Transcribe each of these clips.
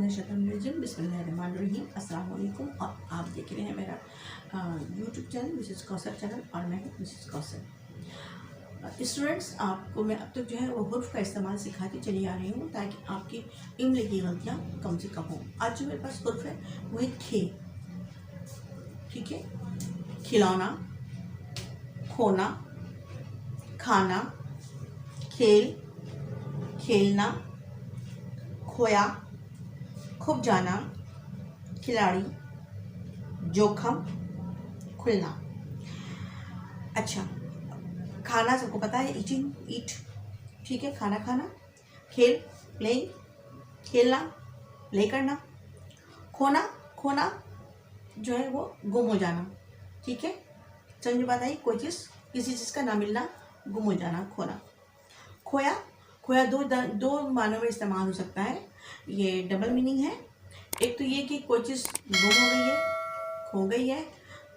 बिस्मिल्लाहिर्रहमानिर्रहीम। अस्सलाम वालेकुम। और आप देख रहे हैं मेरा YouTube channel Mrs Kausar channel, और मैं हूँ मिसेस कौसर। स्टूडेंट्स, आपको मैं अब तक जो है वो हुर्फ का इस्तेमाल सिखाती चली आ रही हूँ ताकि आपकी इम्ल की गलतियाँ कम से कम हों। आज जो मेरे पास हुर्फ है वो है खे। ठीक है, खिलौना, खोना, खाना, खेल, खेलना, खोया, खूब जाना, खिलाड़ी, जोखम, खुलना। अच्छा, खाना सबको पता है, ईटिंग, ईट। ठीक है, खाना खाना। खेल, प्लेइंग, खेलना, प्ले करना। खोना, खोना जो है वो गुम हो जाना। ठीक है, समझ बात आई? कोई चीज़, किसी चीज़ का ना मिलना, गुम हो जाना, खोना। खोया, खोया दो मानों में इस्तेमाल हो सकता है। ये डबल मीनिंग है। एक तो ये कि कोई चीज़ गुम हो गई है, खो गई है,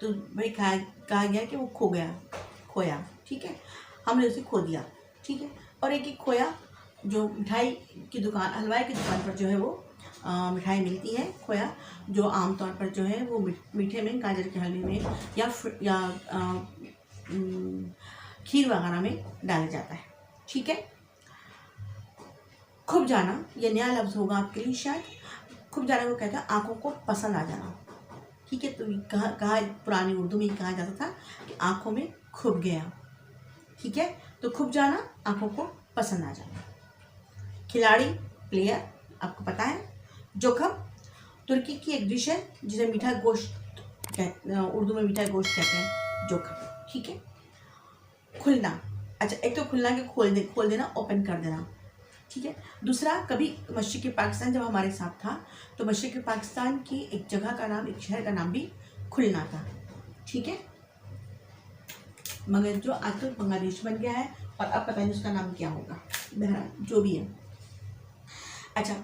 तो भाई कहा गया कि वो खो गया, खोया। ठीक है, हमने उसे खो दिया। ठीक है, और एक ही खोया जो मिठाई की दुकान, हलवाई की दुकान पर जो है वो मिठाई मिलती है। खोया जो आमतौर पर जो है वो मीठे में, गाजर के हलवे में या खीर वगैरह में डाला जाता है। ठीक है, खूब जाना, ये नया लफ्ज़ होगा आपके लिए शायद। खूब जाना को कहता है आँखों को पसंद आ जाना। ठीक है, तो कहा पुरानी उर्दू में कहा जाता था कि आँखों में खूब गया। ठीक है, तो खूब जाना, आँखों को पसंद आ जाना। खिलाड़ी, प्लेयर, आपको पता है। जोखम, तुर्की की एक डिश है जिसे मीठा गोश्त उर्दू में मीठा गोश्त कहते हैं, जोखम। ठीक है, खुलना। अच्छा, एक तो खुलना के खोल देना, ओपन कर देना। ठीक है, दूसरा, कभी मशरिक़ पाकिस्तान जब हमारे साथ था तो मशरिक़ पाकिस्तान की एक जगह का नाम, एक शहर का नाम भी खुलना था। ठीक है, मगर जो आजकल बांग्लादेश बन गया है और अब पता नहीं उसका नाम क्या होगा, बहरहाल जो भी है। अच्छा,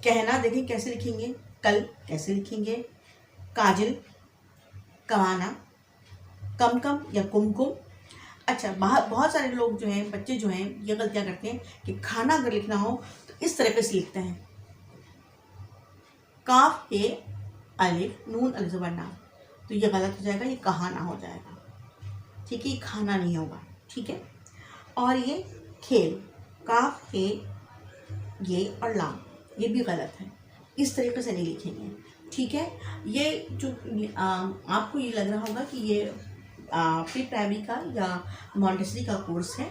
कहना देखें कैसे लिखेंगे, कल कैसे लिखेंगे, काजल, कमाना, कम कम या कुमकुम। अच्छा, बहुत सारे लोग जो हैं, बच्चे जो हैं, ये गलतियाँ करते हैं कि खाना अगर लिखना हो तो इस तरीके से लिखते हैं, काफ ए अलिफ नून अल ज़बरना, तो ये गलत हो जाएगा, ये कहाना हो जाएगा। ठीक है, ये खाना नहीं होगा। ठीक है, और ये खेल, काफ ए ये और लाम, ये भी गलत है, इस तरीके से नहीं लिखेंगे। ठीक है, ये जो आपको ये लग रहा होगा कि ये प्री प्राइमरी का या मॉन्टेसरी का कोर्स है,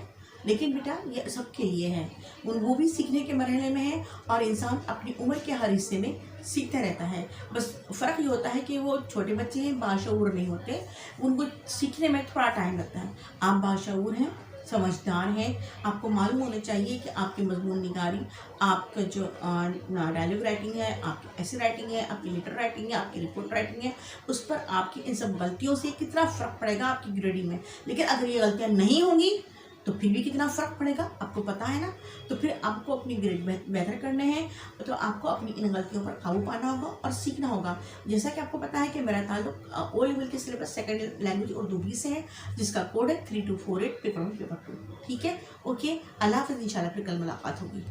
लेकिन बेटा ये सबके लिए है। वो भी सीखने के मरहले में है और इंसान अपनी उम्र के हर हिस्से में सीखता रहता है। बस फ़र्क ये होता है कि वो छोटे बच्चे हैं, बाशऊर नहीं होते, उनको सीखने में थोड़ा टाइम लगता है। आप बाशऊर हैं, समझदार हैं, आपको मालूम होना चाहिए कि आपकी मजमून निगारी, आपका जो डायलॉग राइटिंग है, आपकी ऐसी राइटिंग है, आपकी लेटर राइटिंग है, आपकी रिपोर्ट राइटिंग है, उस पर आपकी इन सब गलतियों से कितना फ़र्क पड़ेगा आपकी ग्रेडिंग में। लेकिन अगर ये गलतियाँ नहीं होंगी तो फिर भी कितना फ़र्क पड़ेगा आपको पता है ना। तो फिर आपको अपनी ग्रेड बेहतर करने हैं, तो आपको अपनी इन गलतियों पर काबू पाना होगा और सीखना होगा। जैसा कि आपको पता है कि मेरा ताल्लुक ओ लेवल के सिलेबस सेकेंड लैंग्वेज उर्दू भी से है, जिसका कोड है 3248 पेपर 1 पेपर 2। ठीक है, ओके, अल्लाह हाफ़िज़, इंशाल्लाह फिर कल मुलाकात होगी।